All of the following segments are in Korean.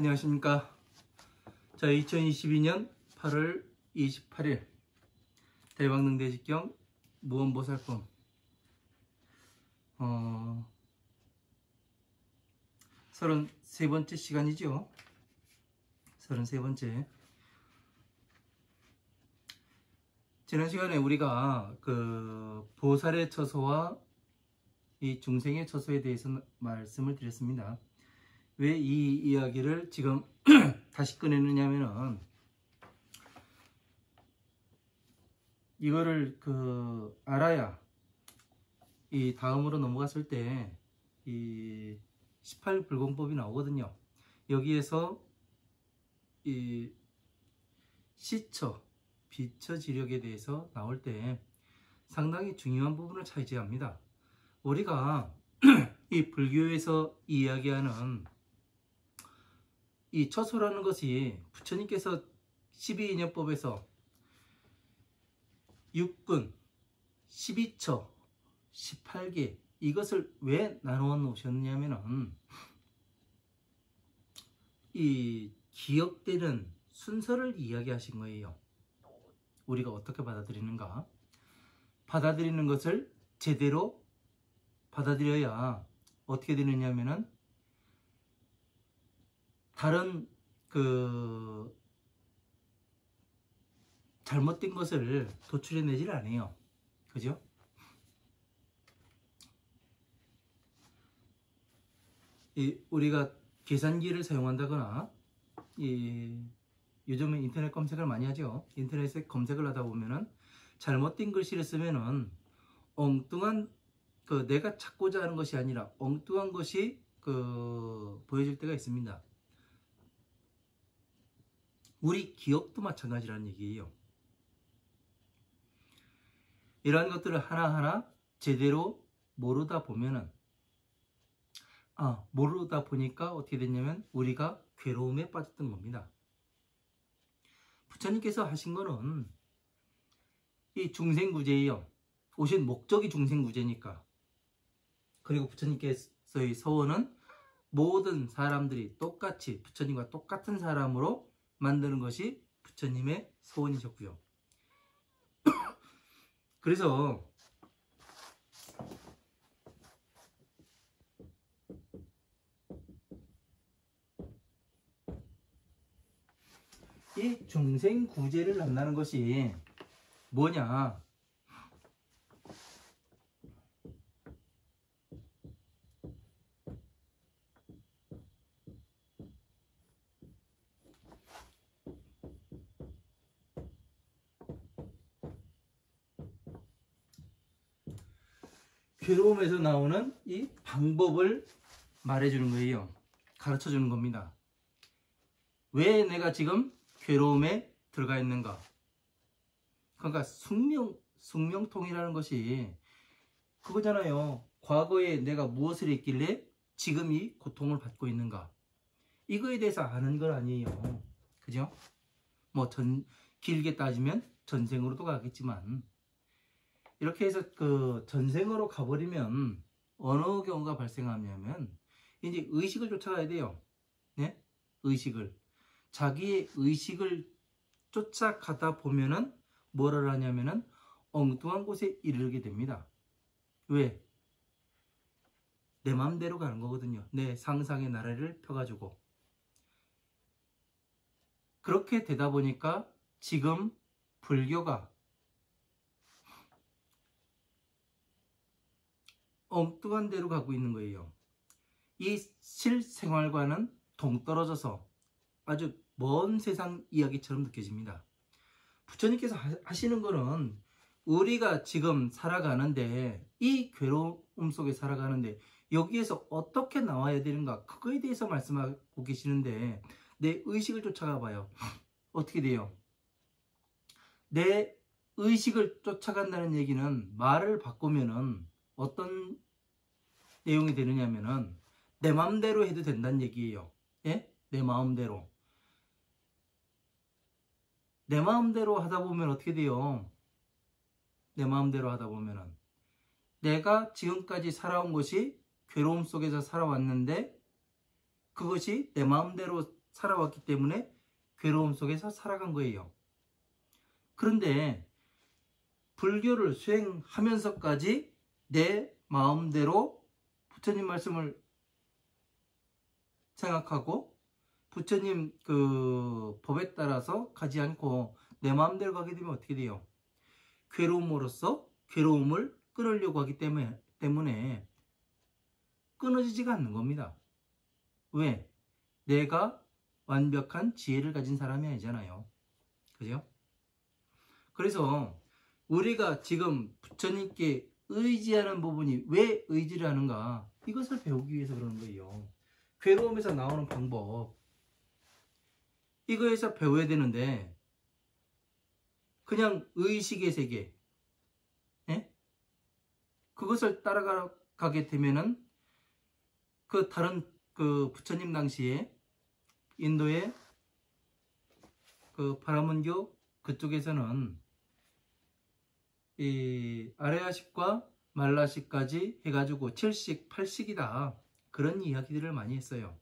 안녕하십니까. 자, 2022년 8월 28일 대박능대직경 무언보살품 33번째 시간이죠. 33번째. 지난 시간에 우리가 그 보살의 처소와 이 중생의 처소에 대해서 말씀을 드렸습니다. 왜 이 이야기를 지금 다시 꺼내느냐면은 이거를 알아야 이 다음으로 넘어갔을 때 이 18불공법이 나오거든요. 여기에서 이 시처, 비처 지력에 대해서 나올 때 상당히 중요한 부분을 차지합니다. 우리가 이 불교에서 이야기하는 이 처소라는 것이 부처님께서 12인연법에서 6근, 12처, 18개 이것을 왜 나누어 놓으셨냐면은 이 기억되는 순서를 이야기하신 거예요. 우리가 어떻게 받아들이는가? 받아들이는 것을 제대로 받아들여야 어떻게 되느냐면은 다른 잘못된 것을 도출해내질 않아요. 그죠? 우리가 계산기를 사용한다거나 요즘은 인터넷 검색을 많이 하죠. 인터넷에 검색을 하다 보면은 잘못된 글씨를 쓰면은 엉뚱한 내가 찾고자 하는 것이 아니라 엉뚱한 것이 보여질 때가 있습니다. 우리 기억도 마찬가지라는 얘기예요. 이러한 것들을 하나하나 제대로 모르다 보면은 모르다 보니까 어떻게 됐냐면 우리가 괴로움에 빠졌던 겁니다. 부처님께서 하신 거는 이 중생구제예요. 오신 목적이 중생구제니까. 그리고 부처님께서의 서원은 모든 사람들이 똑같이 부처님과 똑같은 사람으로 만드는 것이 부처님의 서원이셨고요. 그래서 이 중생구제를 한다는 것이 뭐냐? 괴로움에서 나오는 이 방법을 말해주는 거예요. 가르쳐주는 겁니다. 왜 내가 지금 괴로움에 들어가 있는가? 그러니까 숙명통이라는 것이 그거잖아요. 과거에 내가 무엇을 했길래 지금 이 고통을 받고 있는가? 이거에 대해서 아는 건 아니에요. 그죠? 길게 따지면 전생으로도 가겠지만 이렇게 해서 전생으로 가버리면 어느 경우가 발생하냐면 이제 의식을 쫓아가야 돼요. 네? 의식을. 자기의 의식을 쫓아가다 보면은 뭐를 하냐면은 엉뚱한 곳에 이르게 됩니다. 왜? 내 마음대로 가는 거거든요. 내 상상의 나래를 펴가지고. 그렇게 되다 보니까 지금 불교가 엉뚱한 데로 가고 있는 거예요. 이 실생활과는 동떨어져서 아주 먼 세상 이야기처럼 느껴집니다. 부처님께서 하시는 거는 우리가 지금 살아가는데 이 괴로움 속에 살아가는데 여기에서 어떻게 나와야 되는가 그거에 대해서 말씀하고 계시는데 내 의식을 쫓아가 봐요. 어떻게 돼요? 내 의식을 쫓아간다는 얘기는 말을 바꾸면은 어떤 내용이 되느냐면은 내 마음대로 해도 된다는 얘기예요. 예? 내 마음대로. 내 마음대로 하다 보면 어떻게 돼요? 내 마음대로 하다 보면은 내가 지금까지 살아온 것이 괴로움 속에서 살아왔는데 그것이 내 마음대로 살아왔기 때문에 괴로움 속에서 살아간 거예요. 그런데 불교를 수행하면서까지 내 마음대로 부처님 말씀을 생각하고 부처님 그 법에 따라서 가지 않고 내 마음대로 가게 되면 어떻게 돼요? 괴로움으로써 괴로움을 끊으려고 하기 때문에 끊어지지가 않는 겁니다. 왜? 내가 완벽한 지혜를 가진 사람이 아니잖아요. 그죠? 그래서 우리가 지금 부처님께 의지하는 부분이 왜 의지를 하는가? 이것을 배우기 위해서 그러는 거예요. 괴로움에서 나오는 방법. 이거에서 배워야 되는데 그냥 의식의 세계, 예? 그것을 따라가게 되면은 그 다른 그 부처님 당시에 인도의 그 바라문교 그쪽에서는 이 아레아식과 말라식까지 해가지고 7식, 8식이다. 그런 이야기들을 많이 했어요.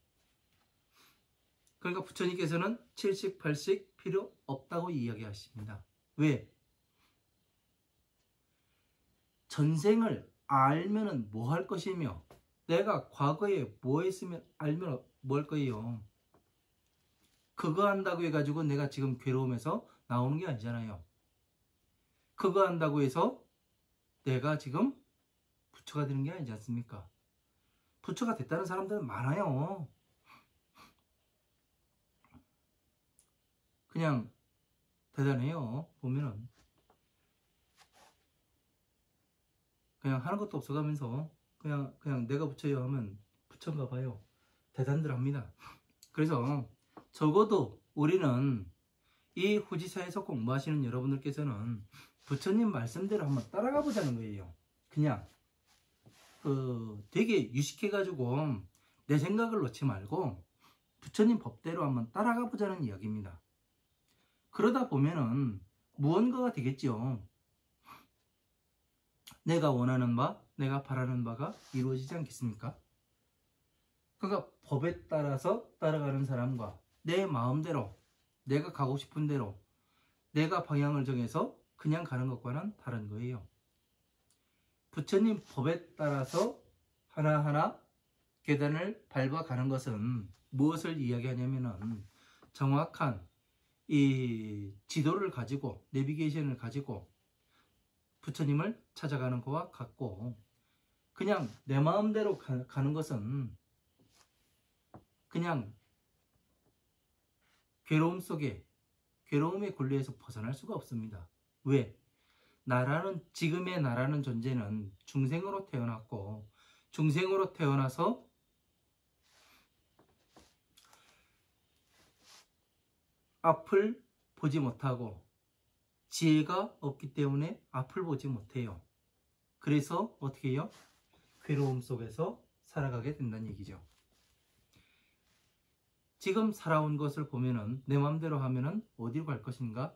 그러니까 부처님께서는 7식, 8식 필요 없다고 이야기하십니다. 왜? 전생을 알면은 뭐 할 것이며 내가 과거에 뭐 했으면 알면 뭐 할 거예요. 그거 한다고 해가지고 내가 지금 괴로움에서 나오는 게 아니잖아요. 그거 한다고 해서 내가 지금 부처가 되는 게 아니지 않습니까? 부처가 됐다는 사람들은 많아요. 그냥 대단해요. 보면은 그냥 하는 것도 없어가면서 그냥 내가 부처예요 하면 부처인가 봐요. 대단들 합니다. 그래서 적어도 우리는 이 후지사에서 공부하시는 여러분들께서는 부처님 말씀대로 한번 따라가 보자는 거예요. 그냥 되게 유식해가지고 내 생각을 놓지 말고 부처님 법대로 한번 따라가 보자는 이야기입니다. 그러다 보면은 무언가가 되겠죠. 내가 원하는 바, 내가 바라는 바가 이루어지지 않겠습니까? 그러니까 법에 따라서 따라가는 사람과 내 마음대로 내가 가고 싶은 대로 내가 방향을 정해서 그냥 가는 것과는 다른 거예요. 부처님 법에 따라서 하나하나 계단을 밟아가는 것은 무엇을 이야기하냐면은 정확한 이 지도를 가지고 내비게이션을 가지고 부처님을 찾아가는 것과 같고 그냥 내 마음대로 가는 것은 그냥 괴로움 속에 괴로움의 굴레에서 벗어날 수가 없습니다. 왜? 지금의 나라는 존재는 중생으로 태어났고 중생으로 태어나서 앞을 보지 못하고 지혜가 없기 때문에 앞을 보지 못해요. 그래서 어떻게 해요? 괴로움 속에서 살아가게 된다는 얘기죠. 지금 살아온 것을 보면은 내 마음대로 하면은 어디로 갈 것인가?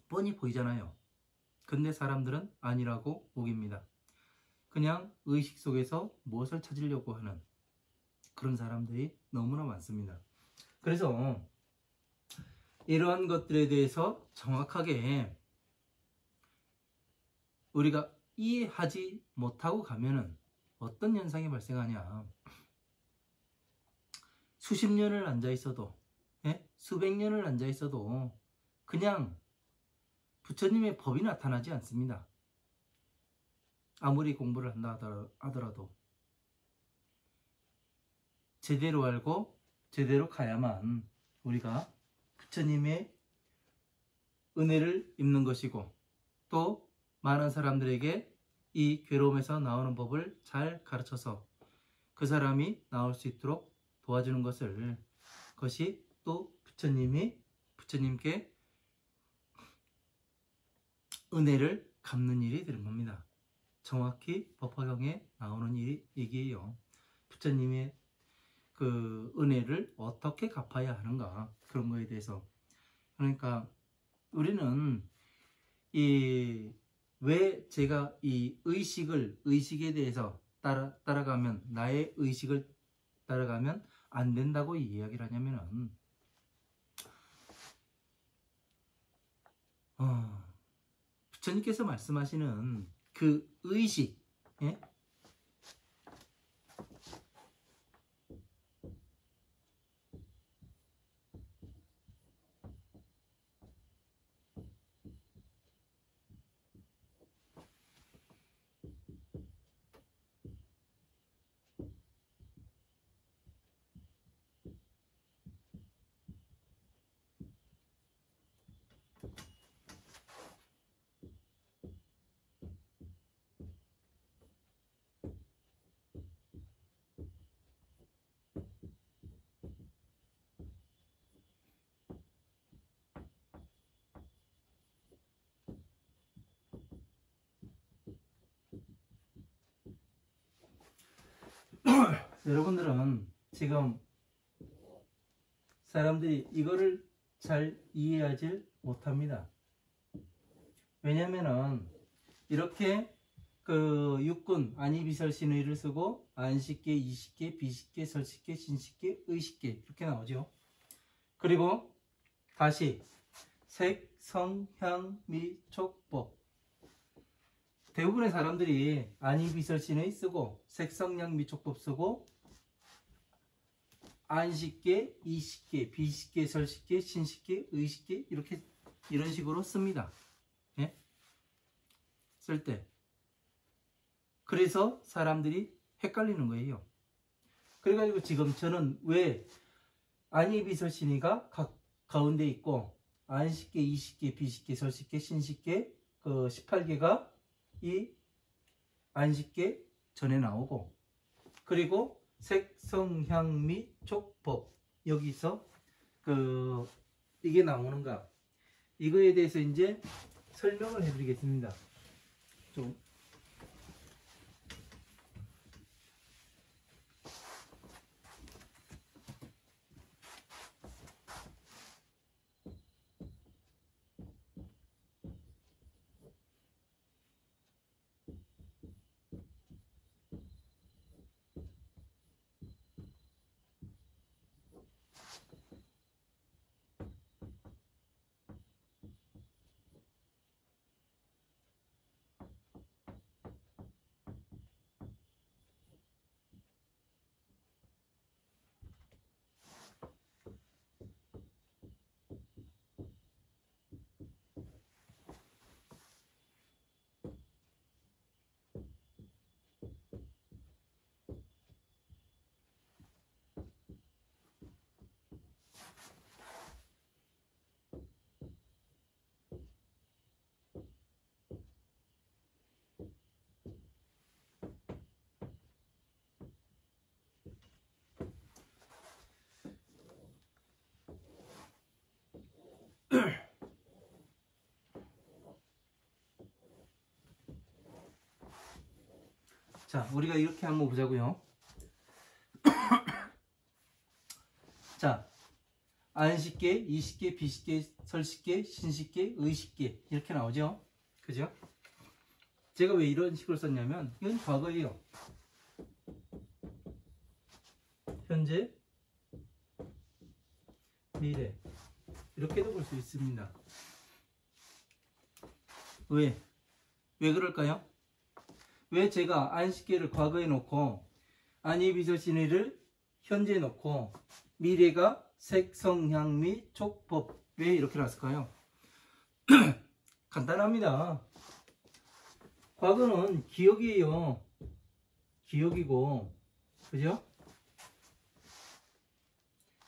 뻔히 보이잖아요. 근데 사람들은 아니라고 우깁니다. 그냥 의식 속에서 무엇을 찾으려고 하는 그런 사람들이 너무나 많습니다. 그래서 이러한 것들에 대해서 정확하게 우리가 이해하지 못하고 가면은 어떤 현상이 발생하냐. 수십 년을 앉아 있어도, 수백 년을 앉아 있어도 그냥 부처님의 법이 나타나지 않습니다. 아무리 공부를 한다 하더라도 제대로 알고 제대로 가야만 우리가 부처님의 은혜를 입는 것이고 또 많은 사람들에게 이 괴로움에서 나오는 법을 잘 가르쳐서 그 사람이 나올 수 있도록 도와주는 것이 또 부처님께 은혜를 갚는 일이 되는 겁니다. 정확히 법화경에 나오는 얘기예요. 부처님의 그 은혜를 어떻게 갚아야 하는가 그런 거에 대해서. 그러니까 우리는 왜 제가 이 의식에 대해서 따라가면 나의 의식을 따라가면 안 된다고 이야기를 하냐면은 부처님께서 말씀하시는 그 의식, 예? 여러분들은 지금 사람들이 이거를 잘 이해하지 못합니다. 왜냐면은 이렇게 그 육군 안이비설신의를 쓰고 안식계, 이식계, 비식계, 설식계, 신식계, 의식계 이렇게 나오죠. 그리고 다시 색, 성, 향, 미, 촉, 법. 대부분의 사람들이 안이비설신의 쓰고 색, 성, 향, 미, 촉, 법 쓰고 안식계, 이식계, 비식계, 설식계, 신식계, 의식계 이렇게 이런 식으로 씁니다. 예? 쓸 때. 그래서 사람들이 헷갈리는 거예요. 그래가지고 지금 저는 왜 안이비설신의가 가운데 있고 안식계, 이식계, 비식계, 설식계, 신식계 그 18개가 이 안식계 전에 나오고 그리고 색, 성, 향, 미, 촉, 법 여기서 그 이게 나오는가 이거에 대해서 이제 설명을 해드리겠습니다. 좀 자, 우리가 이렇게 한번 보자고요. 자, 안식계, 이식계, 비식계, 설식계, 신식계, 의식계 이렇게 나오죠. 그죠? 제가 왜 이런 식으로 썼냐면 이건 과거예요. 현재, 미래 이렇게도 볼 수 있습니다. 왜 그럴까요? 왜 제가 안식계를 과거에 놓고 안이비설신의를 현재에 놓고 미래가 색, 성, 향, 미, 촉, 법 왜 이렇게 놨을까요? 간단합니다. 과거는 기억이에요. 기억이고 그죠?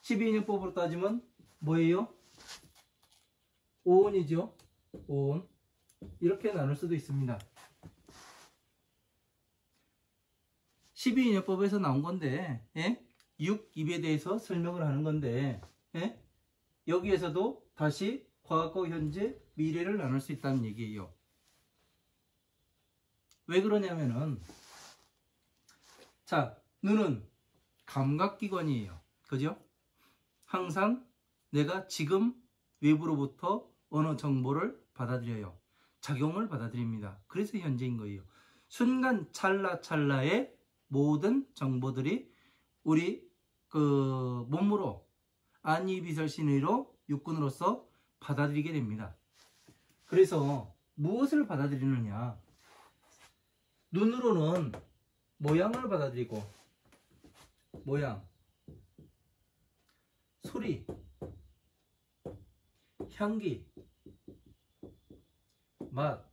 12인용법으로 따지면 뭐예요? 오온이죠. 오온 이렇게 나눌 수도 있습니다. 12인용법에서 나온 건데 예? 6, 입에 대해서 설명을 하는 건데 예? 여기에서도 다시 과거, 현재, 미래를 나눌 수 있다는 얘기예요. 왜 그러냐면은 자, 눈은 감각기관이에요. 그죠? 항상 내가 지금 외부로부터 어느 정보를 받아들여요. 작용을 받아들입니다. 그래서 현재인 거예요. 순간 찰나찰나의 모든 정보들이 우리 몸으로 안이비설신의로 육군으로서 받아들이게 됩니다. 그래서 무엇을 받아들이느냐? 눈으로는 모양을 받아들이고, 모양, 소리, 향기, 맛,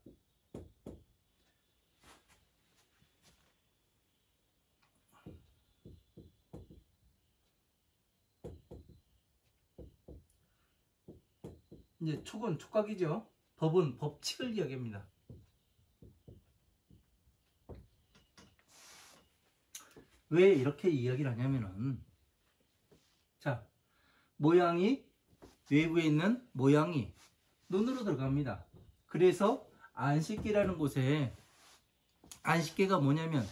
이제 촉은 촉각이죠. 법은 법칙을 이야기합니다. 왜 이렇게 이야기를 하냐면은, 자, 모양이, 외부에 있는 모양이 눈으로 들어갑니다. 그래서 안식계라는 곳에, 안식계가 뭐냐면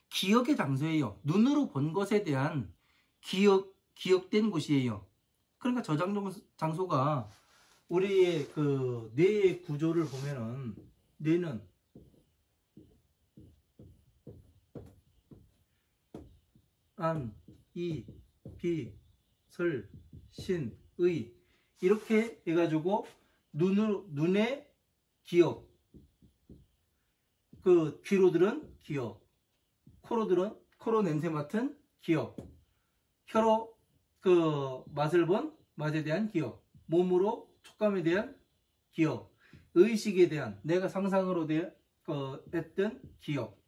기억의 장소예요. 눈으로 본 것에 대한 기억된 곳이에요. 그러니까 저장 장소가 우리의 그 뇌의 구조를 보면은, 뇌는 안, 이, 비, 설, 신, 의 이렇게 해가지고 눈의 기억, 그 귀로 들은 기억, 코로 냄새 맡은 기억, 혀로 그 맛을 본 맛에 대한 기억, 몸으로 촉감에 대한 기억, 의식에 대한 내가 상상으로 했던 기억,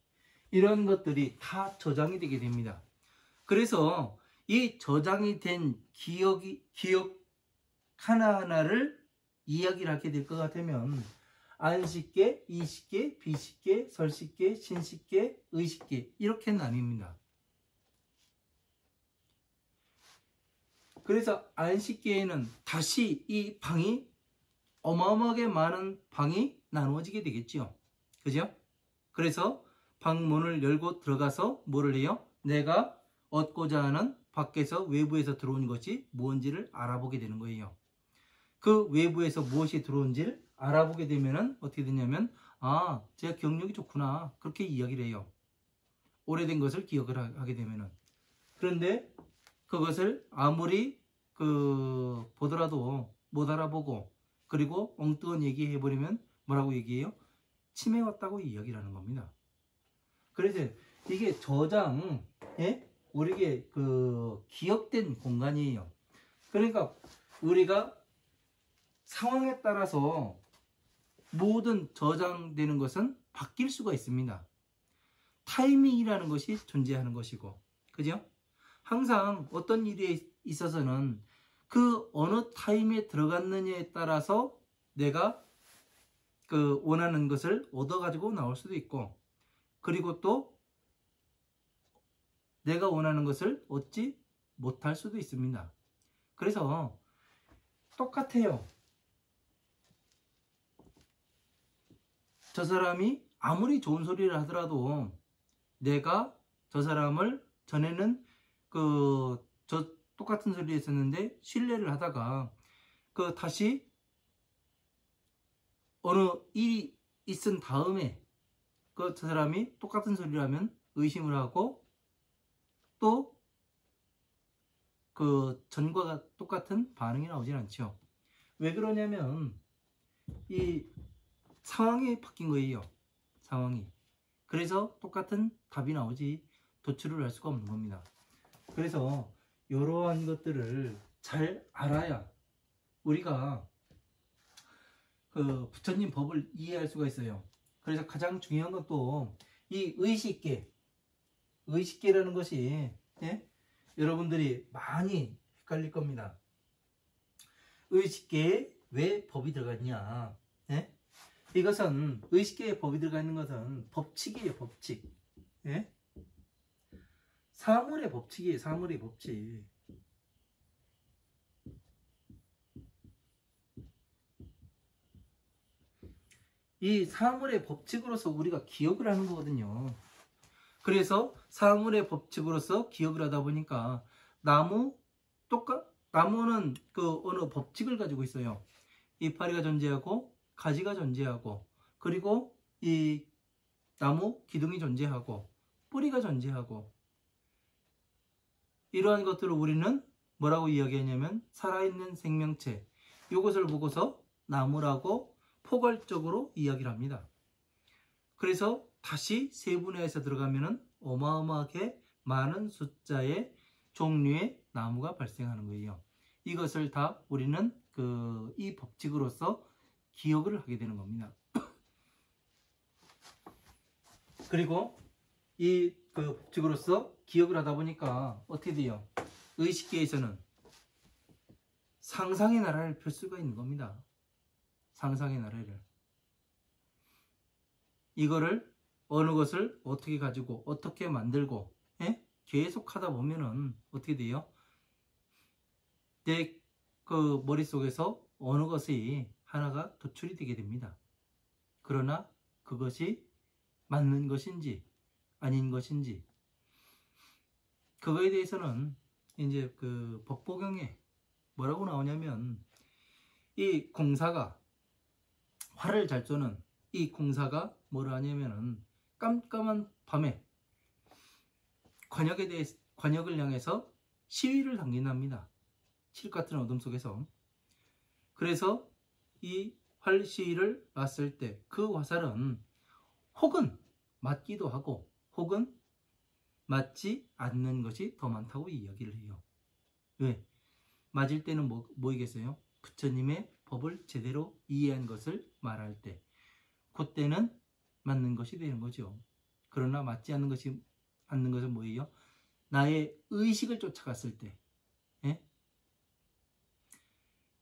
이런 것들이 다 저장이 되게 됩니다. 그래서 이 저장이 된 기억 하나하나를 이야기를 하게 될 것 같으면 안식계, 이식계, 비식계, 설식계, 신식계, 의식계 이렇게 나뉩니다. 그래서 안식계에는 다시 이 방이 어마어마하게 많은 방이 나누어지게 되겠죠. 그죠? 그래서 방문을 열고 들어가서 뭐를 해요? 내가 얻고자 하는 밖에서 외부에서 들어온 것이 무엇인지를 알아보게 되는 거예요. 그 외부에서 무엇이 들어온지를 알아보게 되면은 어떻게 되냐면, 아, 제가 기억력이 좋구나, 그렇게 이야기를 해요. 오래된 것을 기억을 하게 되면은. 그런데 그것을 아무리 보더라도 못 알아보고, 그리고 엉뚱한 얘기 해버리면 뭐라고 얘기해요? 치매 왔다고 이야기를 하는 겁니다. 그래서 이게 저장, 우리에게 기억된 공간이에요. 그러니까 우리가 상황에 따라서 모든 저장되는 것은 바뀔 수가 있습니다. 타이밍이라는 것이 존재하는 것이고, 그죠? 항상 어떤 일에 있어서는 그 어느 타임에 들어갔느냐에 따라서 내가 원하는 것을 얻어가지고 나올 수도 있고, 그리고 또 내가 원하는 것을 얻지 못할 수도 있습니다. 그래서 똑같아요. 저 사람이 아무리 좋은 소리를 하더라도 내가 저 사람을 전에는 저 똑같은 소리를 했었는데 신뢰를 하다가 다시 어느 일이 있은 다음에 저 사람이 똑같은 소리를 하면 의심을 하고 또 전과 똑같은 반응이 나오진 않죠. 왜 그러냐면 이 상황이 바뀐 거예요. 상황이. 그래서 똑같은 답이 나오지 도출을 할 수가 없는 겁니다. 그래서 이러한 것들을 잘 알아야 우리가 부처님 법을 이해할 수가 있어요. 그래서 가장 중요한 건 또 이 의식계라는 것이, 여러분들이 많이 헷갈릴 겁니다. 의식계에 왜 법이 들어갔냐? 이것은 의식계에 법이 들어가 있는 것은 법칙이에요. 법칙. 사물의 법칙이에요. 사물의 법칙. 이 사물의 법칙으로서 우리가 기억을 하는 거거든요. 그래서 사물의 법칙으로서 기억을 하다 보니까 나무는 어느 법칙을 가지고 있어요. 이파리가 존재하고 가지가 존재하고, 그리고 이 나무 기둥이 존재하고 뿌리가 존재하고, 이러한 것들을 우리는 뭐라고 이야기하냐면 살아있는 생명체, 이것을 보고서 나무라고 포괄적으로 이야기를 합니다. 그래서 다시 세분화해서 들어가면은 어마어마하게 많은 숫자의 종류의 나무가 발생하는 거예요. 이것을 다 우리는 이 법칙으로서 기억을 하게 되는 겁니다. 그리고 이 법칙으로서 기억을 하다 보니까 어떻게 돼요? 의식계에서는 상상의 나라를 펼 수가 있는 겁니다. 상상의 나라를. 이거를 어느 것을 어떻게 가지고 어떻게 만들고 계속 하다 보면은 어떻게 돼요? 내 머릿속에서 어느 것이 하나가 도출이 되게 됩니다. 그러나 그것이 맞는 것인지 아닌 것인지 그거에 대해서는 이제 법보경에 뭐라고 나오냐면 이 공사가 활을 잘 쏘는 이 공사가 뭐라 하냐면은 깜깜한 밤에 관역을 향해서 시위를 당긴답니다. 칠흑 같은 어둠 속에서. 그래서 이 활 시위를 놨을 때 그 화살은 혹은 맞기도 하고 혹은 맞지 않는 것이 더 많다고 이야기를 해요. 왜? 맞을 때는 뭐이겠어요? 부처님의 법을 제대로 이해한 것을 말할 때 그때는 맞는 것이 되는 거죠. 그러나 맞지 않는 것은 뭐예요? 나의 의식을 쫓아갔을 때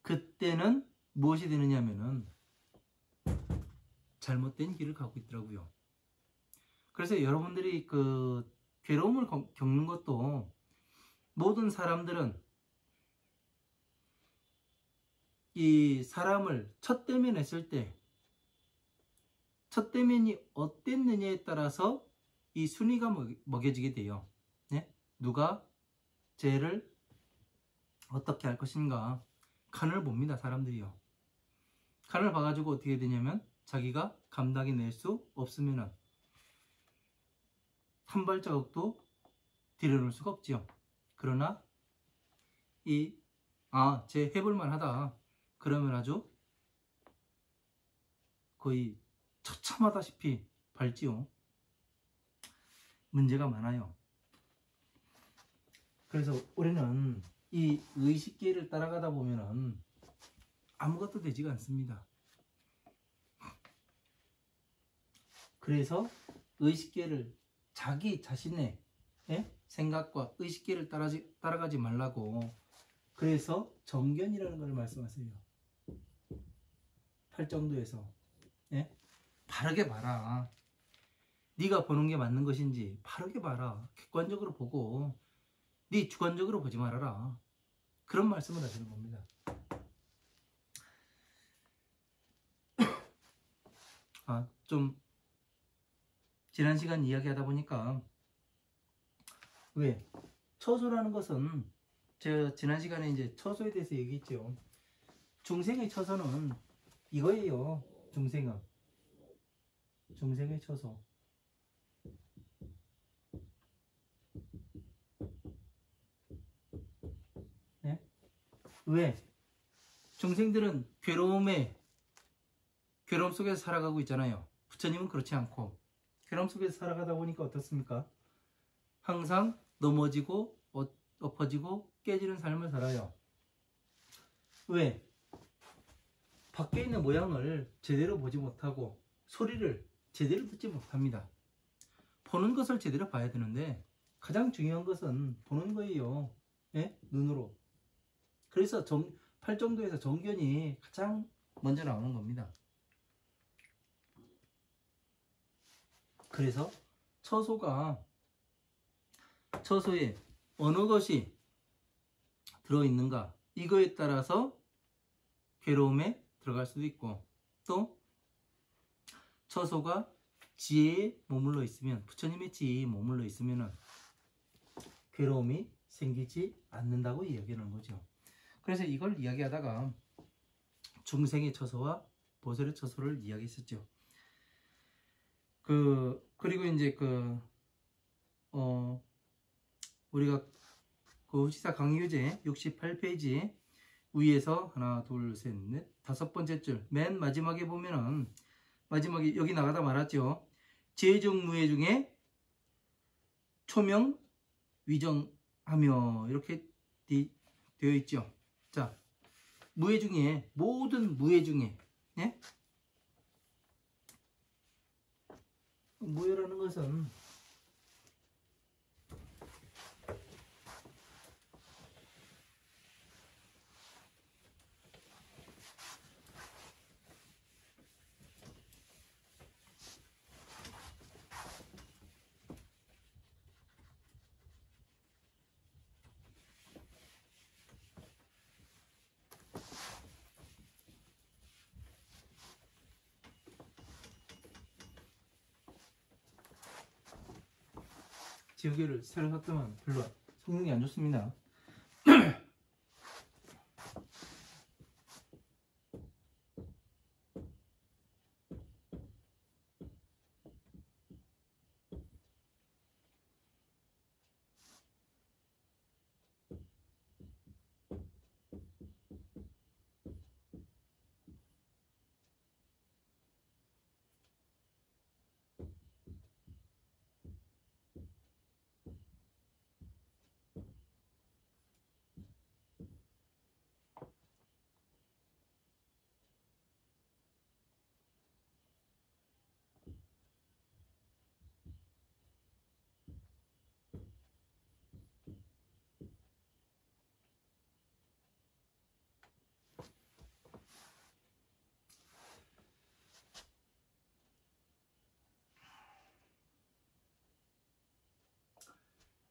그때는 무엇이 되느냐면은 잘못된 길을 가고 있더라고요. 그래서 여러분들이 괴로움을 겪는 것도 모든 사람들은 이 사람을 첫 대면했을 때 첫 대면이 어땠느냐에 따라서 이 순위가 먹여지게 돼요. 누가 죄를 어떻게 할 것인가 칸을 봅니다. 사람들이요. 칸을 봐가지고 어떻게 되냐면 자기가 감당해 낼 수 없으면은 한 발자국도 들여놓을 수가 없지요. 그러나 쟤 해볼만 하다 그러면 아주 거의 처참하다시피 밟지요. 문제가 많아요. 그래서 우리는 이 의식계를 따라가다 보면은 아무것도 되지가 않습니다. 그래서 의식계를 자기 자신의 생각과 의식계를 따라가지 말라고 그래서 정견이라는 걸 말씀하세요. 팔정도에서 바르게 봐라. 네가 보는 게 맞는 것인지 바르게 봐라. 객관적으로 보고 네 주관적으로 보지 말아라. 그런 말씀을 하시는 겁니다. 좀 지난 시간 이야기하다 보니까 왜? 처소라는 것은 제가 지난 시간에 이제 처소에 대해서 얘기했죠. 중생의 처소는 이거예요. 중생의 처소. 왜? 중생들은 괴로움 속에서 살아가고 있잖아요. 부처님은 그렇지 않고 괴로움 속에서 살아가다 보니까 어떻습니까? 항상 넘어지고 엎어지고 깨지는 삶을 살아요. 왜? 밖에 있는 모양을 제대로 보지 못하고 소리를 제대로 듣지 못합니다. 보는 것을 제대로 봐야 되는데 가장 중요한 것은 보는 거예요. 눈으로. 그래서 팔정도에서 정견이 가장 먼저 나오는 겁니다. 그래서 처소에 어느 것이 들어있는가 이거에 따라서 괴로움에 들어갈 수도 있고 또 처소가 지혜에 머물러 있으면 부처님의 지혜에 머물러 있으면 괴로움이 생기지 않는다고 이야기하는 거죠. 그래서 이걸 이야기하다가 중생의 처소와 보살의 처소를 이야기했었죠. 그리고 이제 우리가 그 후치사 강의유제 68페이지 위에서 하나, 둘, 셋, 넷, 다섯 번째 줄 맨 마지막에 보면은 마지막에 여기 나가다 말았죠. 제중무예 중에 초명 위정하며 이렇게 되어 있죠. 자, 무예 중에 모든 무예 중에 예? 무예라는 것은 지우개를 새로 샀더만 별로 성능이 안 좋습니다.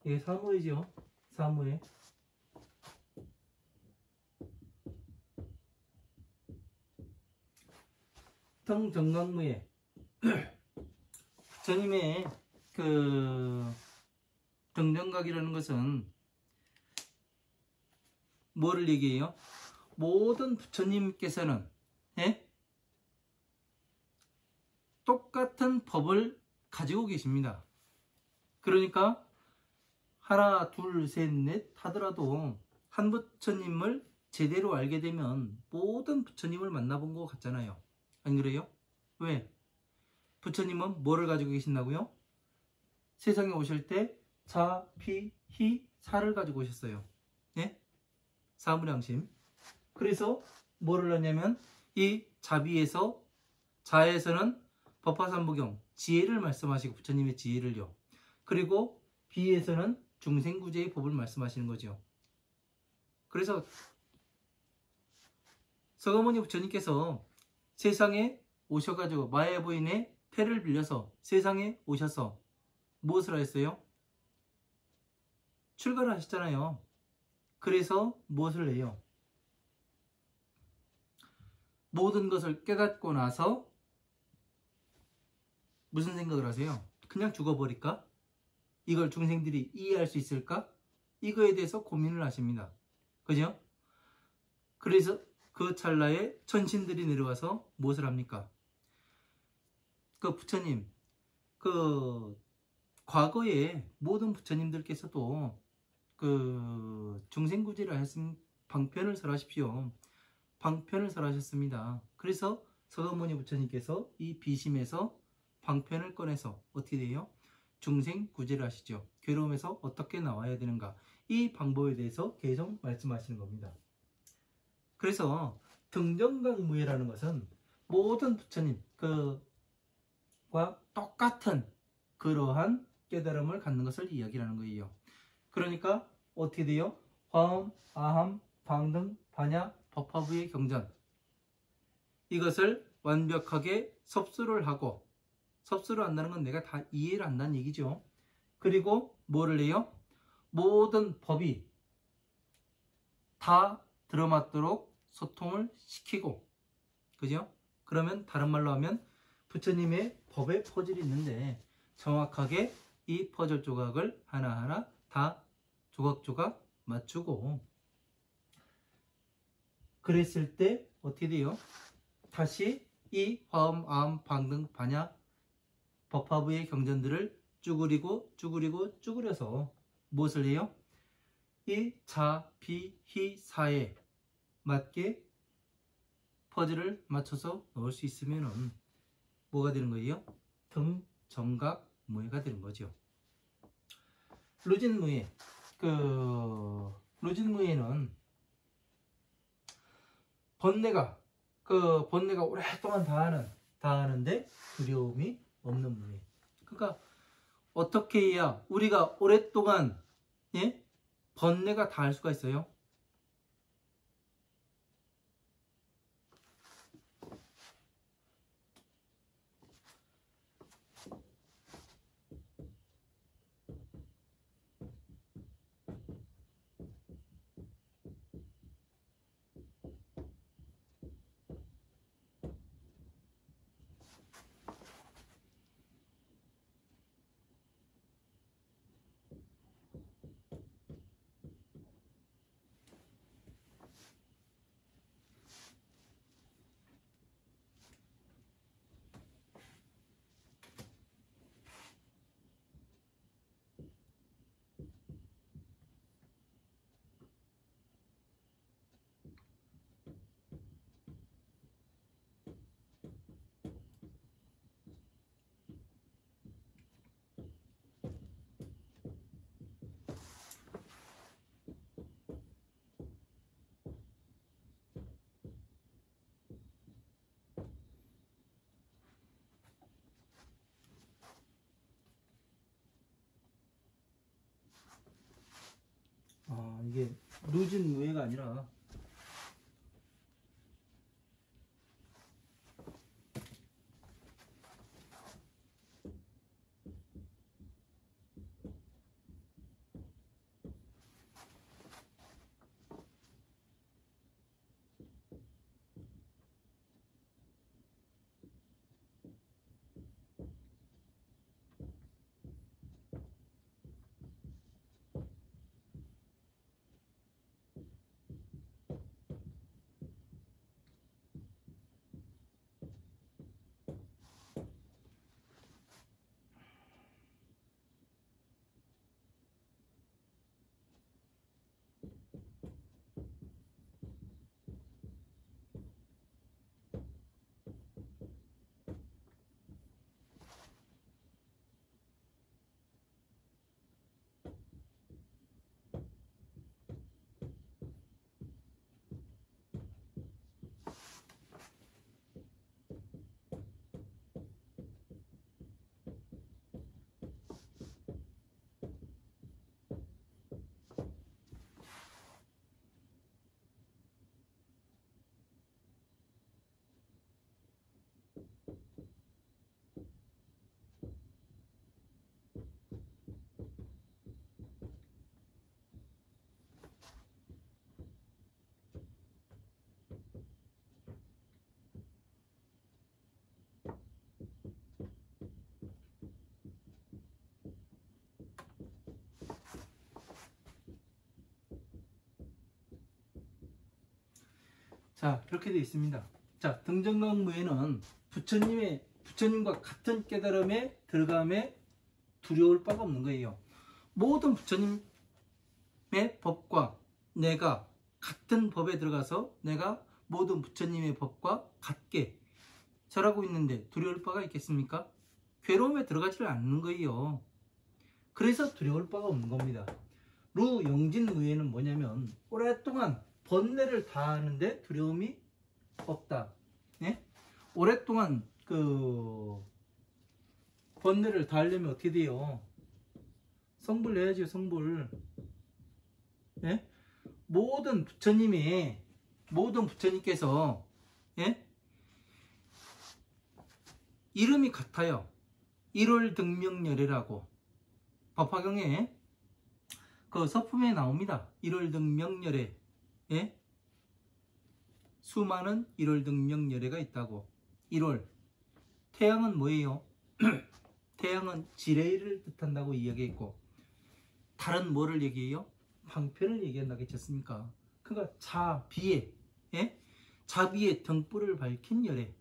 이게 사무예죠. 사무예. 등정강무예. 부처님의 그 등정각이라는 것은 뭐를 얘기해요? 모든 부처님께서는 예? 똑같은 법을 가지고 계십니다. 그러니까 하나, 둘, 셋, 넷 하더라도 한 부처님을 제대로 알게 되면 모든 부처님을 만나본 것 같잖아요. 안 그래요? 왜? 부처님은 뭐를 가지고 계신다고요? 세상에 오실 때 자, 피, 히, 사를 가지고 오셨어요. 예? 사무량심. 그래서 뭐를 하냐면 이 자비에서 자에서는 법화삼부경 지혜를 말씀하시고 부처님의 지혜를요. 그리고 비에서는 중생구제의 법을 말씀하시는 거죠. 그래서 서가모니 부처님께서 세상에 오셔가지고 마야 부인의 패를 빌려서 세상에 오셔서 무엇을 하셨어요? 출가를 하셨잖아요. 그래서 무엇을 해요? 모든 것을 깨닫고 나서 무슨 생각을 하세요? 그냥 죽어버릴까? 이걸 중생들이 이해할 수 있을까? 이거에 대해서 고민을 하십니다. 그죠? 그래서 그 찰나에 천신들이 내려와서 무엇을 합니까? 그 부처님, 그 과거에 모든 부처님들께서도 그 중생구제를 하셨으면 방편을 설하십시오. 방편을 설하셨습니다. 그래서 서가모니 부처님께서 이 비심에서 방편을 꺼내서 어떻게 돼요? 중생구제를 하시죠. 괴로움에서 어떻게 나와야 되는가? 이 방법에 대해서 계속 말씀하시는 겁니다. 그래서 등정강무예라는 것은 모든 부처님 그와 똑같은 그러한 깨달음을 갖는 것을 이야기하는 거예요. 그러니까 어떻게 돼요? 화엄, 아함, 방등, 반야, 법화부의 경전 이것을 완벽하게 섭수를 하고 섭수를 한다는 건 내가 다 이해를 한다는 얘기죠. 그리고 뭐를 해요? 모든 법이 다 들어맞도록 소통을 시키고 그죠? 그러면 다른 말로 하면 부처님의 법의 퍼즐이 있는데 정확하게 이 퍼즐 조각을 하나하나 다 조각조각 맞추고 그랬을 때 어떻게 돼요? 다시 이 화엄, 아함, 방등, 반야, 법화부의 경전들을 쭈그리고 쭈그려서 무엇을 해요? 이 자, 비, 히, 사에 맞게 퍼즐을 맞춰서 넣을 수 있으면은 뭐가 되는 거예요? 등, 정각, 무해가 되는 거죠. 루진무해. 루진무해는 번뇌가 오랫동안 다하는데 두려움이 없는 무해. 그러니까 어떻게 해야 우리가 오랫동안 번뇌가 다할 수가 있어요? 이게 루진무해가 아니라 자, 이렇게 되어 있습니다. 자, 등정각무해는 부처님과 같은 깨달음에 들어감에 두려울 바가 없는 거예요. 모든 부처님의 법과 내가 같은 법에 들어가서 내가 모든 부처님의 법과 같게 절하고 있는데 두려울 바가 있겠습니까? 괴로움에 들어가지를 않는 거예요. 그래서 두려울 바가 없는 겁니다. 루영진무해는 뭐냐면 오랫동안 번뇌를 다하는데 두려움이 없다. 네? 오랫동안 번뇌를 다하려면 어떻게 돼요? 성불 내야죠, 성불. 네? 모든 부처님께서 이름이 같아요. 일월등명열애라고 법화경에 서품에 나옵니다. 일월등명열애. 수많은 일월등명열애가 있다고. 1월 태양은 뭐예요? 태양은 지레를 뜻한다고 이야기했고, 달은 뭐를 얘기해요? 방편을 얘기한다고 했지 않습니까? 그러니까 자비에 등불을 밝힌 열애,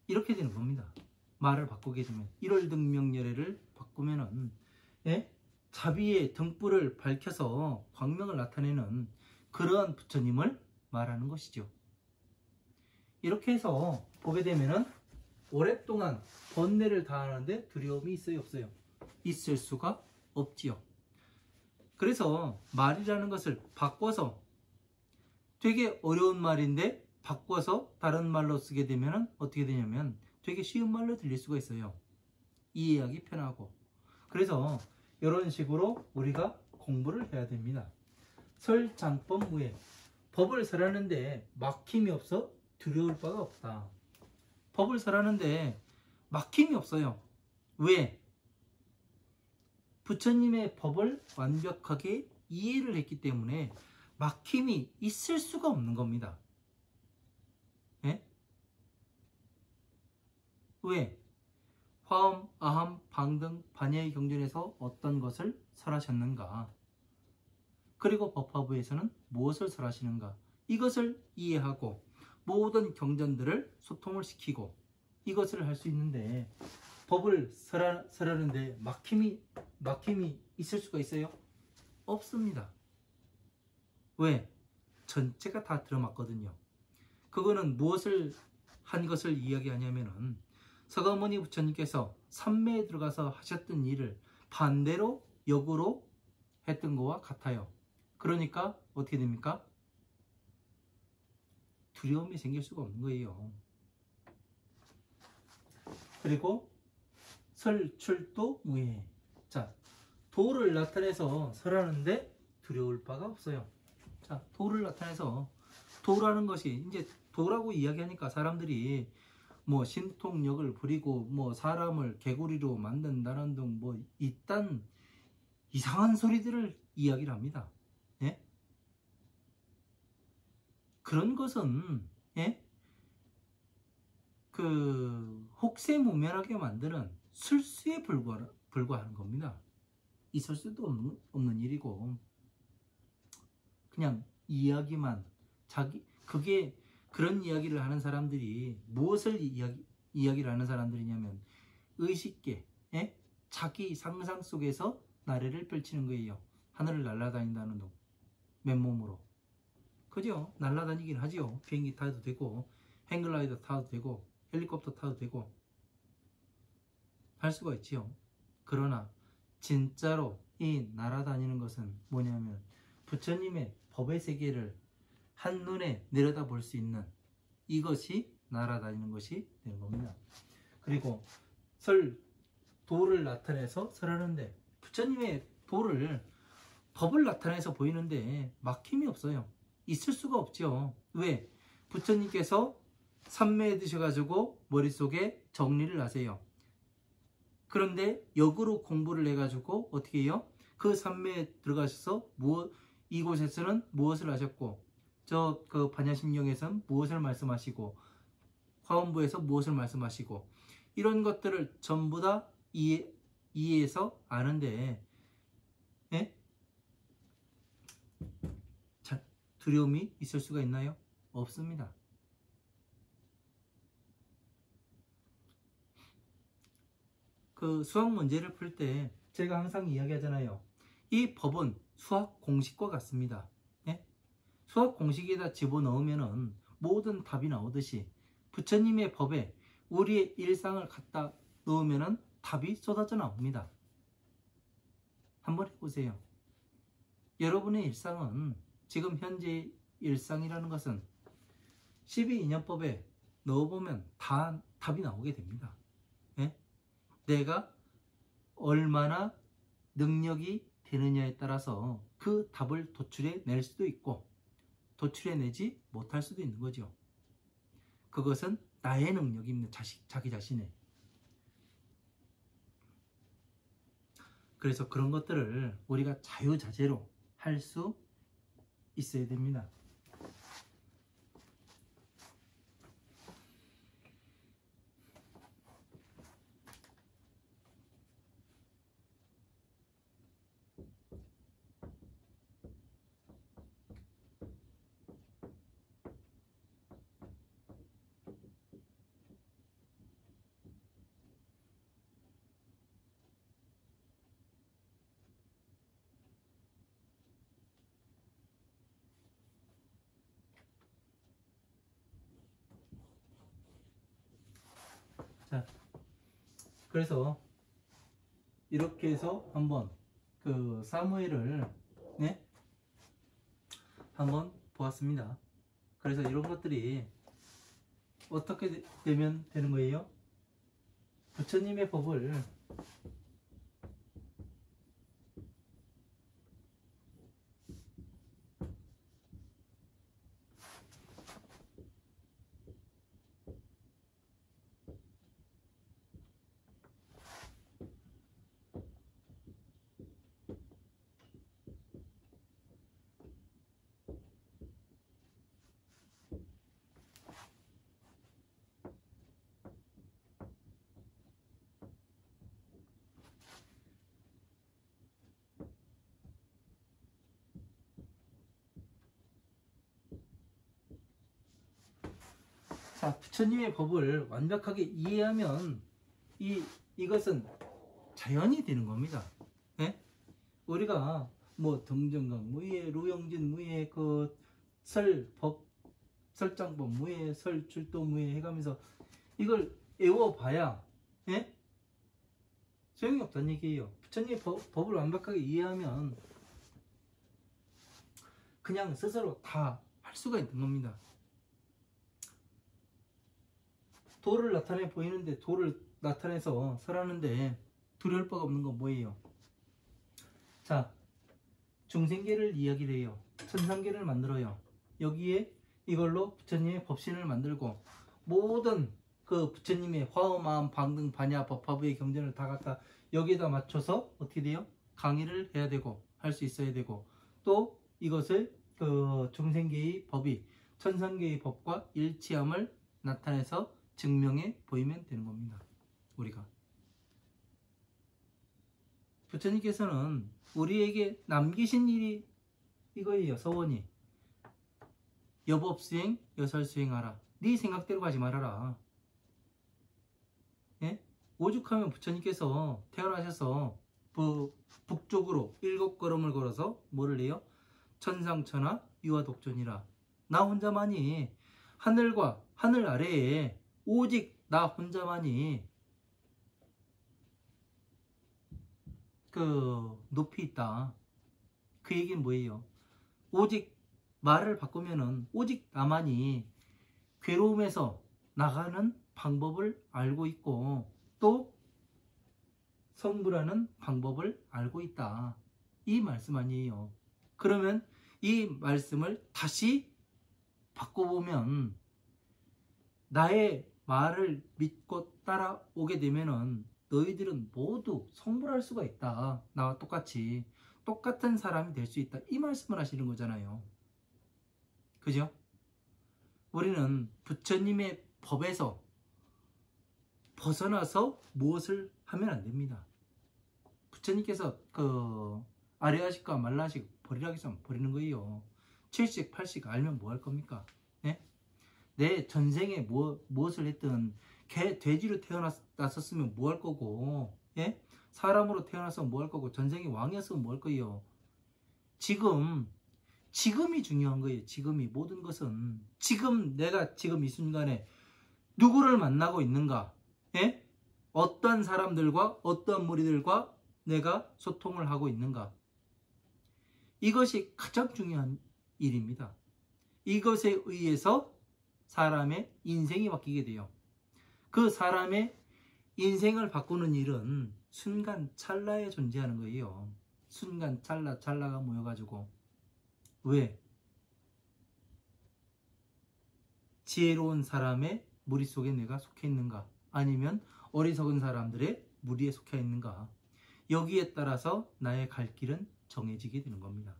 이렇게 되는 겁니다. 말을 바꾸게 되면 1월 등명열애를 바꾸면은 자비의 등불을 밝혀서 광명을 나타내는 그러한 부처님을 말하는 것이죠. 이렇게 해서 보게 되면은 오랫동안 번뇌를 다하는데 두려움이 있어요, 없어요? 있을 수가 없지요. 그래서 말이라는 것을 바꿔서 되게 어려운 말인데 바꿔서 다른 말로 쓰게 되면 어떻게 되냐면 되게 쉬운 말로 들릴 수가 있어요. 이해하기 편하고. 그래서 이런 식으로 우리가 공부를 해야 됩니다. 설장법 무해. 법을 설하는데 막힘이 없어 두려울 바가 없다. 법을 설하는데 막힘이 없어요. 왜? 부처님의 법을 완벽하게 이해를 했기 때문에 막힘이 있을 수가 없는 겁니다. 예? 왜? 화엄, 아함, 방 등 반야의 경전에서 어떤 것을 설하셨는가? 그리고 법화부에서는 무엇을 설하시는가? 이것을 이해하고 모든 경전들을 소통을 시키고 이것을 할 수 있는데 법을 설하는데 막힘이 있을 수가 있어요? 없습니다. 왜? 전체가 다 들어맞거든요. 그거는 무엇을 한 것을 이야기하냐면은 서가모니 부처님께서 삼매에 들어가서 하셨던 일을 반대로 역으로 했던 것과 같아요. 그러니까 어떻게 됩니까? 두려움이 생길 수가 없는 거예요. 그리고 설출도 무해. 자, 도를 나타내서 설하는데 두려울 바가 없어요. 자, 도를 나타내서 도라는 것이 이제 도라고 이야기하니까 사람들이 뭐 신통력을 부리고 뭐 사람을 개구리로 만든다는 등 뭐 이딴 이상한 소리들을 이야기를 합니다. 예? 그런 것은 예? 그 혹세무면하게 만드는 술수에 불과하는 겁니다. 있을 수도 없는 일이고 그냥 이야기만 그게 그런 이야기를 하는 사람들이 무엇을 이야기를 하는 사람들이냐면 의식계 예? 자기 상상 속에서 나래를 펼치는 거예요. 하늘을 날아다닌다는 놈 맨몸으로 그죠? 날아다니긴 하죠. 비행기 타도 되고 행글라이더 타도 되고 헬리콥터 타도 되고 할 수가 있지요. 그러나 진짜로 이 날아다니는 것은 뭐냐면 부처님의 법의 세계를 한눈에 내려다볼 수 있는 이것이 날아다니는 것이 되는 겁니다. 그리고 도를 나타내서 설하는데 부처님의 법을 나타내서 보이는데 막힘이 없어요. 있을 수가 없죠. 왜? 부처님께서 삼매에 드셔가지고 머릿속에 정리를 하세요. 그런데 역으로 공부를 해가지고 어떻게 해요? 그 삼매에 들어가셔서 이곳에서는 무엇을 하셨고 그 반야심경에서는 무엇을 말씀하시고 화엄부에서 무엇을 말씀하시고 이런 것들을 전부 다 이해해서 아는데 예? 자, 두려움이 있을 수가 있나요? 없습니다. 그 수학 문제를 풀 때 제가 항상 이야기하잖아요. 이 법은 수학 공식과 같습니다. 예? 수학 공식에다 집어넣으면 모든 답이 나오듯이 부처님의 법에 우리의 일상을 갖다 넣으면 답이 쏟아져 나옵니다. 한번 해보세요. 여러분의 일상은 지금 현재 일상이라는 것은 12인연법에 넣어보면 다 답이 나오게 됩니다. 예? 내가 얼마나 능력이 되느냐에 따라서 그 답을 도출해 낼 수도 있고 도출해 내지 못할 수도 있는 거죠. 그것은 나의 능력입니다. 자기 자신의. 그래서 그런 것들을 우리가 자유자재로 할 수 있어야 됩니다. 그래서 이렇게 해서 한번 그 사무엘을 네? 한번 보았습니다. 그래서 이런 것들이 어떻게 되면 되는 거예요? 부처님의 법을 자, 부처님의 법을 완벽하게 이해하면 이것은 자연이 되는 겁니다. 네? 우리가 뭐 등정강 무예, 루영진 무예, 그 설법, 설장법 무예, 설출도 무예 해가면서 이걸 외워봐야 예? 소용이 없다는 얘기예요. 부처님의 법을 완벽하게 이해하면 그냥 스스로 다 할 수가 있는 겁니다. 도를 나타내 보이는데 도를 나타내서 설하는데 두려울 바가 없는 건 뭐예요? 자, 중생계를 이야기를 해요. 천상계를 만들어요. 여기에 이걸로 부처님의 법신을 만들고 모든 그 부처님의 화엄마음 방등 반야 법화부의 경전을 다 갖다 여기에다 맞춰서 어떻게 돼요? 강의를 해야 되고 할 수 있어야 되고 또 이것을 그 중생계의 법이 천상계의 법과 일치함을 나타내서 증명해 보이면 되는 겁니다. 우리가 부처님께서는 우리에게 남기신 일이 이거예요. 서원이 여법수행 여설수행하라. 네 생각대로 가지 말아라. 예? 오죽하면 부처님께서 태어나셔서 북쪽으로 7걸음을 걸어서 뭐를 해요? 천상천하 유아독존이라. 나 혼자만이 하늘과 하늘 아래에 오직 나 혼자만이 그 높이 있다. 그 얘기는 뭐예요? 오직 말을 바꾸면은 오직 나만이 괴로움에서 나가는 방법을 알고 있고 또 성불하는 방법을 알고 있다. 이 말씀 아니에요. 그러면 이 말씀을 다시 바꿔보면 나의 말을 믿고 따라오게 되면은 너희들은 모두 성불할 수가 있다. 나와 똑같이 똑같은 사람이 될 수 있다. 이 말씀을 하시는 거잖아요. 그죠? 우리는 부처님의 법에서 벗어나서 무엇을 하면 안 됩니다. 부처님께서 그 아래아식과 말라식 버리라고 해서 버리는 거예요. 7식 8식 알면 뭐 할 겁니까? 네? 내 전생에 무엇을 했든 돼지로 태어났었으면 뭐 할 거고, 예? 사람으로 태어나서 뭐 할 거고, 전생에 왕이었으면 뭐 할 거예요. 지금이 중요한 거예요. 지금이. 모든 것은 지금 내가 지금 이 순간에 누구를 만나고 있는가, 예? 어떤 사람들과 어떤 무리들과 내가 소통을 하고 있는가, 이것이 가장 중요한 일입니다. 이것에 의해서 사람의 인생이 바뀌게 돼요. 그 사람의 인생을 바꾸는 일은 순간 찰나에 존재하는 거예요. 순간 찰나가 모여가지고. 왜? 지혜로운 사람의 무리 속에 내가 속해 있는가, 아니면 어리석은 사람들의 무리에 속해 있는가, 여기에 따라서 나의 갈 길은 정해지게 되는 겁니다.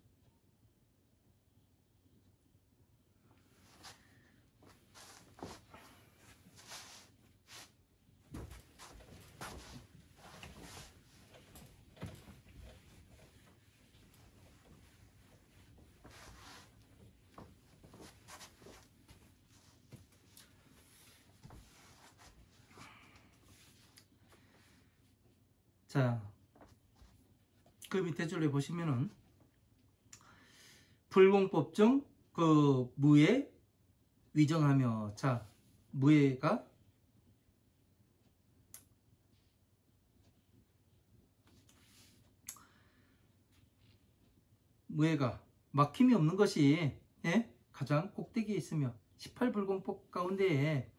자, 그 밑에 줄에 보시면은 불공법 중 그 무예 위정하며, 자, 무예가 무예가 막힘이 없는 것이 예? 가장 꼭대기에 있으며 18불공법 가운데에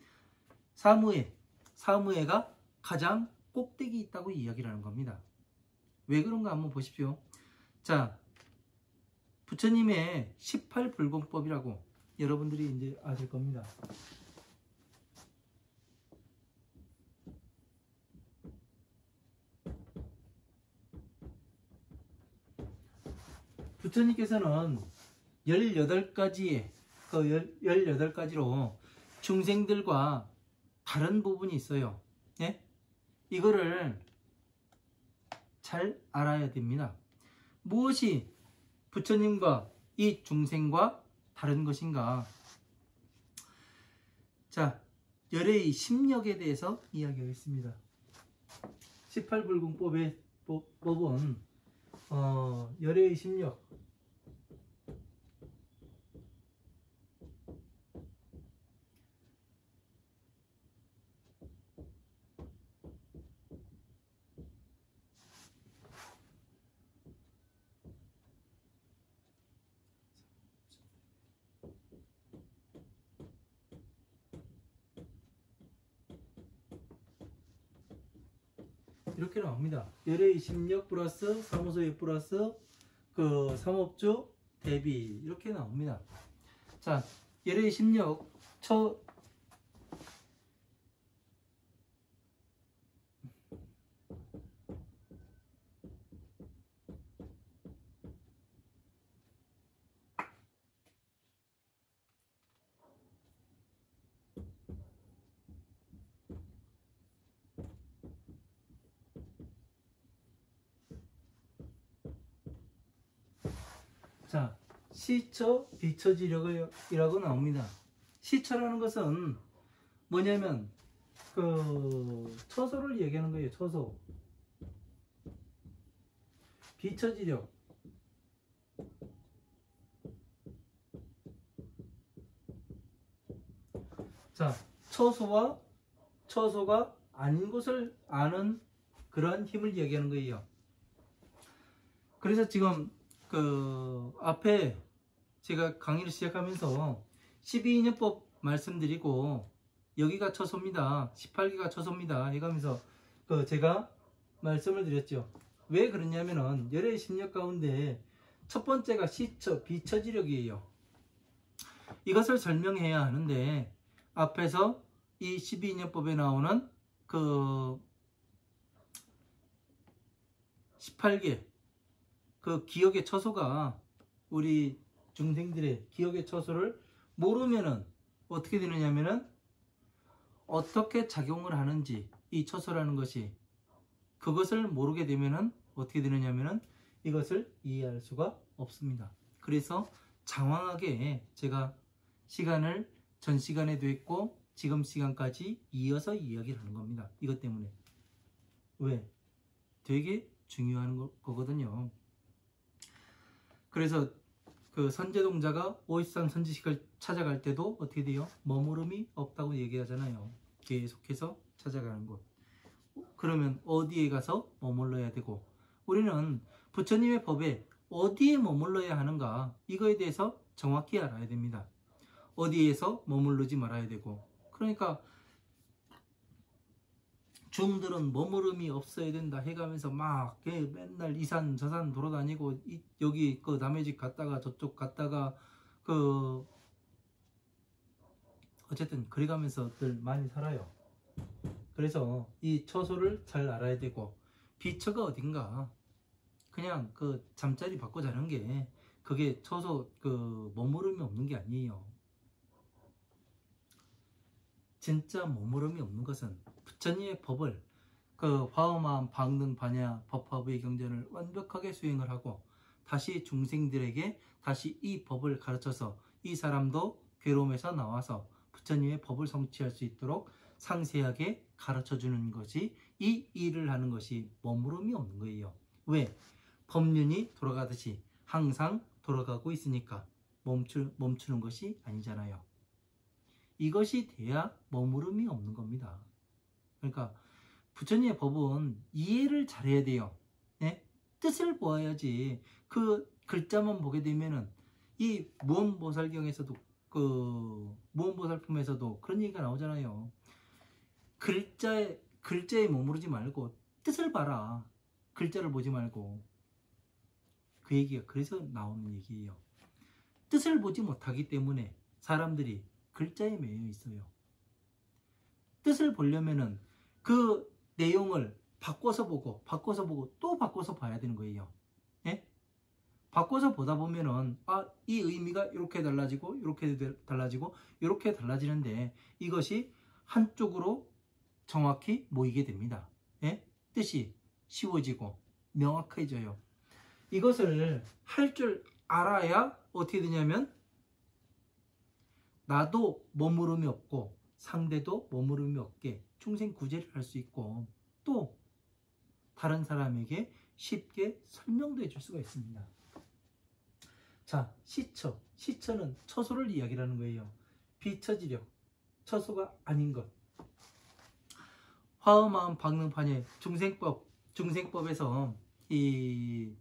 사무예가 가장 꼭대기에 있다고 이야기를 하는 겁니다. 왜 그런가 한번 보십시오. 자, 부처님의 18불공법이라고 여러분들이 이제 아실 겁니다. 부처님께서는 18가지의 그 18가지로 중생들과 다른 부분이 있어요. 예? 이거를 잘 알아야 됩니다. 무엇이 부처님과 이 중생과 다른 것인가? 자, 열애의 심력에 대해서 이야기하겠습니다. 18불공법의 법은 열애의 심력, 이렇게 나옵니다. 열애의 심력 플러스 사무소의 플러스 그 삼업주 대비 이렇게 나옵니다. 자, 열애의 심력 자, 시처 비처지력이라고 나옵니다. 시처라는 것은 뭐냐면 그 처소를 얘기하는 거예요. 처소. 비처지력. 자, 처소가 아닌 것을 아는 그런 힘을 얘기하는 거예요. 그래서 지금 그 앞에 제가 강의를 시작하면서 12인연법 말씀드리고 여기가 처소입니다. 18개가 처소입니다. 해가면서 그 제가 말씀을 드렸죠. 왜 그러냐면은 열애의 심력 가운데 첫 번째가 시처 비처지력이에요. 이것을 설명해야 하는데 앞에서 이 12인연법에 나오는 그 18개 그 기억의 처소가 우리 중생들의 기억의 처소를 모르면은 어떻게 되느냐면은 어떻게 작용을 하는지 이 처소라는 것이 그것을 모르게 되면은 어떻게 되느냐면은 이것을 이해할 수가 없습니다. 그래서 장황하게 제가 시간을 전 시간에도 했고 지금 시간까지 이어서 이야기를 하는 겁니다. 이것 때문에. 왜? 되게 중요한 거거든요. 그래서 그 선제동자가 53 선지식을 찾아갈 때도 어떻게 돼요? 머무름이 없다고 얘기하잖아요. 계속해서 찾아가는 곳. 그러면 어디에 가서 머물러야 되고 우리는 부처님의 법에 어디에 머물러야 하는가 이거에 대해서 정확히 알아야 됩니다. 어디에서 머무르지 말아야 되고 그러니까 중들은 머무름이 없어야 된다 해가면서 막 맨날 이산 저산 돌아다니고 여기 그 남의 집 갔다가 저쪽 갔다가 그 어쨌든 그래가면서들 많이 살아요. 그래서 이 처소를 잘 알아야 되고 비처가 어딘가 그냥 그 잠자리 받고 자는 게 그게 처소 그 머무름이 없는 게 아니에요. 진짜 머무름이 없는 것은 부처님의 법을 그 화엄한 방능 반야 법화의 경전을 완벽하게 수행을 하고 다시 중생들에게 다시 이 법을 가르쳐서 이 사람도 괴로움에서 나와서 부처님의 법을 성취할 수 있도록 상세하게 가르쳐 주는 것이 이 일을 하는 것이 머무름이 없는 거예요. 왜? 법륜이 돌아가듯이 항상 돌아가고 있으니까 멈추는 것이 아니잖아요. 이것이 돼야 머무름이 없는 겁니다. 그러니까 부처님의 법은 이해를 잘해야 돼요. 네? 뜻을 보아야지 그 글자만 보게 되면은 이 무언보살경에서도 무언보살품에서도 그런 얘기가 나오잖아요. 글자에 머무르지 말고 뜻을 봐라. 글자를 보지 말고. 그 얘기가 그래서 나오는 얘기예요. 뜻을 보지 못하기 때문에 사람들이 글자에 매여 있어요. 뜻을 보려면은 그 내용을 바꿔서 보고 또 바꿔서 봐야 되는 거예요. 예? 바꿔서 보다 보면은 이 의미가 이렇게 달라지고 이렇게 달라지고 이렇게 달라지는데 이것이 한쪽으로 정확히 모이게 됩니다. 예? 뜻이 쉬워지고 명확해져요. 이것을 할 줄 알아야 어떻게 되냐면 나도 머무름이 없고 상대도 머무름이 없게 중생구제를 할 수 있고 또 다른 사람에게 쉽게 설명도 해줄 수가 있습니다. 자, 시처. 시처는 처소를 이야기하는 거예요. 비처지력. 처소가 아닌 것. 화엄마음 박능판의 중생법에서 이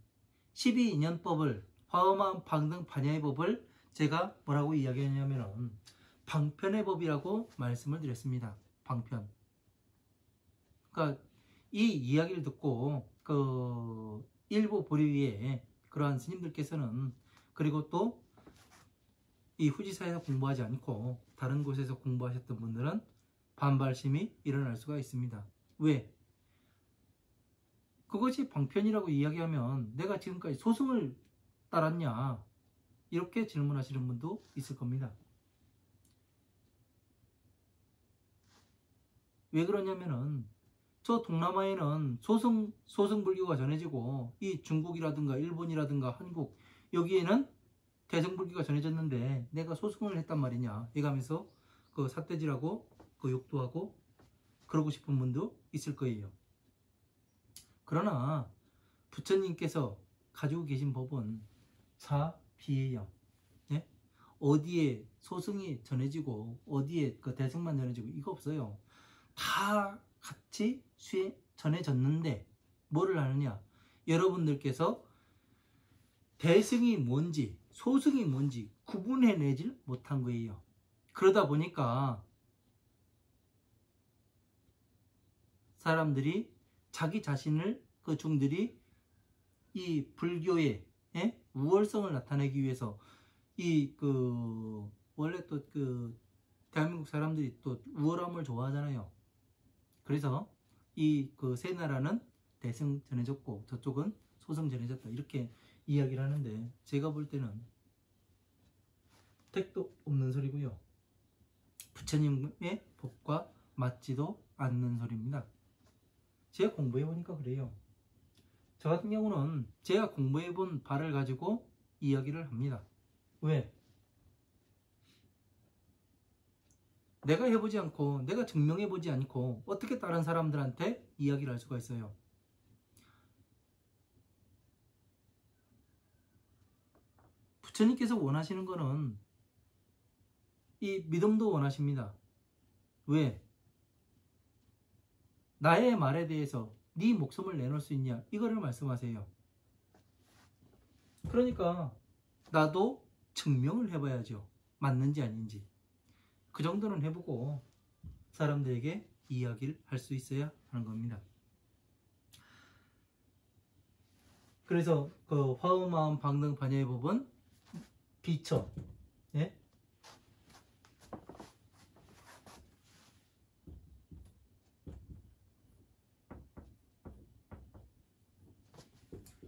12인연법을 화엄마음 박능판야의 법을 제가 뭐라고 이야기하냐면은 방편의 법이라고 말씀을 드렸습니다. 방편. 그러니까 이 이야기를 듣고 일부 보리위에 그러한 스님들께서는 그리고 또 이 후지사에서 공부하지 않고 다른 곳에서 공부하셨던 분들은 반발심이 일어날 수가 있습니다. 왜? 그것이 방편이라고 이야기하면 내가 지금까지 소승을 따랐냐? 이렇게 질문하시는 분도 있을 겁니다. 왜 그러냐면은 저 동남아에는 소승불교가 전해지고 이 중국이라든가 일본이라든가 한국 여기에는 대승불교가 전해졌는데 내가 소승을 했단 말이냐 이가면서 그 삿대질하고 그 욕도 하고 그러고 싶은 분도 있을 거예요. 그러나 부처님께서 가지고 계신 법은 사비예요. 네? 어디에 소승이 전해지고 어디에 그 대승만 전해지고 이거 없어요. 다 같이 전해졌는데 뭐를 하느냐? 여러분들께서 대승이 뭔지 소승이 뭔지 구분해내질 못한 거예요. 그러다 보니까 사람들이 자기 자신을 그 중들이 이 불교의 우월성을 나타내기 위해서 원래 또 대한민국 사람들이 또 우월함을 좋아하잖아요. 그래서 세 나라는 대승 전해졌고 저쪽은 소승 전해졌다 이렇게 이야기를 하는데 제가 볼 때는 택도 없는 소리고요. 부처님의 법과 맞지도 않는 소리입니다. 제가 공부해보니까 그래요. 저 같은 경우는 제가 공부해본 바를 가지고 이야기를 합니다. 왜? 내가 해보지 않고 내가 증명해보지 않고 어떻게 다른 사람들한테 이야기를 할 수가 있어요. 부처님께서 원하시는 거는 이 믿음도 원하십니다. 왜? 나의 말에 대해서 네 목숨을 내놓을 수 있냐 이거를 말씀하세요. 그러니까 나도 증명을 해봐야죠. 맞는지 아닌지. 그 정도는 해보고 사람들에게 이야기를 할 수 있어야 하는 겁니다. 그래서 그 화엄마음 박능판야의 법은 비처, 예?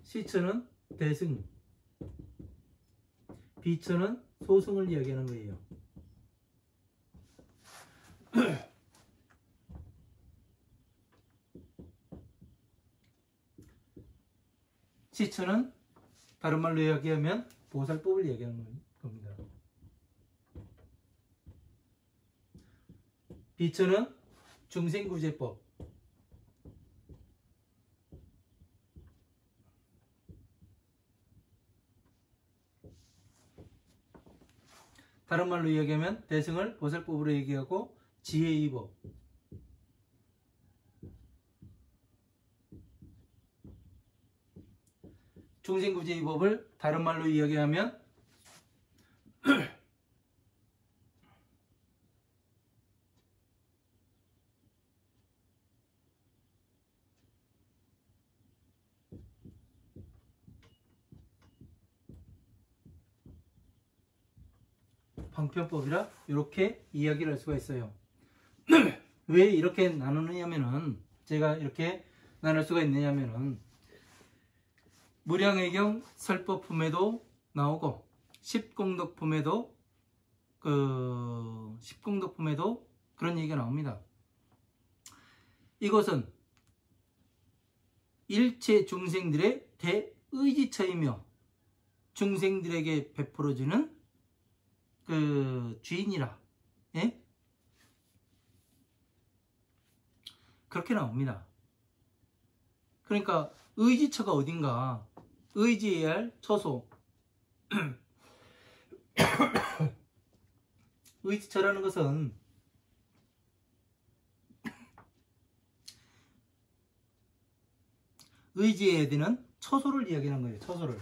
시처는 대승, 비처는 소승을 이야기하는 거예요. 시처는 다른 말로 이야기하면 보살법을 이야기하는 겁니다. 비처는 중생구제법, 다른 말로 이야기하면 대승을 보살법으로 얘기하고 지혜의 법, 중생구제의 법을 다른 말로 이야기하면 방편법이라 이렇게 이야기를 할 수가 있어요. 왜 이렇게 나누느냐면은, 제가 이렇게 나눌 수가 있느냐면은, 무량의경 설법품에도 나오고 십공덕품에도 그런 얘기가 나옵니다. 이것은 일체 중생들의 대의지처이며 중생들에게 베풀어주는 그 주인이라, 예? 그렇게 나옵니다. 그러니까 의지처가 어딘가, 의지해야 할 처소. 의지처라는 것은 의지해야 되는 처소를 이야기하는 거예요. 처소를.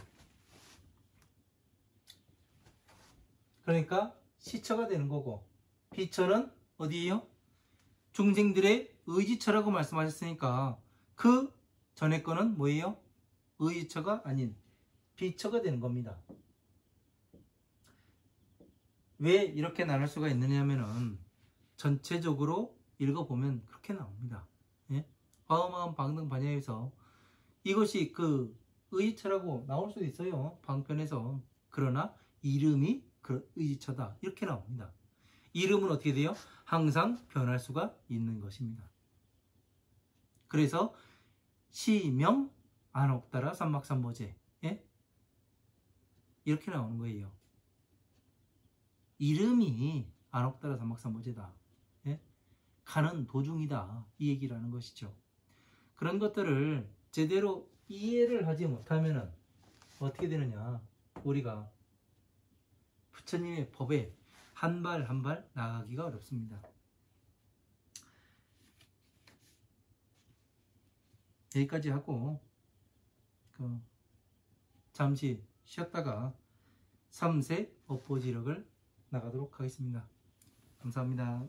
그러니까 시처가 되는 거고, 비처는 어디예요? 중생들의 의지처라고 말씀하셨으니까 그 전에 거는 뭐예요? 의지처가 아닌 비처가 되는 겁니다. 왜 이렇게 나눌 수가 있느냐면은 전체적으로 읽어보면 그렇게 나옵니다. 예? 화엄하음 방등 반야에서 이것이 그 의지처라고 나올 수도 있어요. 방편에서. 그러나 이름이 그 의지처다, 이렇게 나옵니다. 이름은 어떻게 돼요? 항상 변할 수가 있는 것입니다. 그래서 시명 안옥따라 삼막삼보제, 예? 이렇게 나오는 거예요. 이름이 안옥따라 삼막삼보제다, 예? 가는 도중이다, 이 얘기를 하는 것이죠. 그런 것들을 제대로 이해를 하지 못하면 어떻게 되느냐, 우리가 부처님의 법에 한 발 한 발 나가기가 어렵습니다. 여기까지 하고 잠시 쉬었다가 3세 업보지력을 나가도록 하겠습니다. 감사합니다.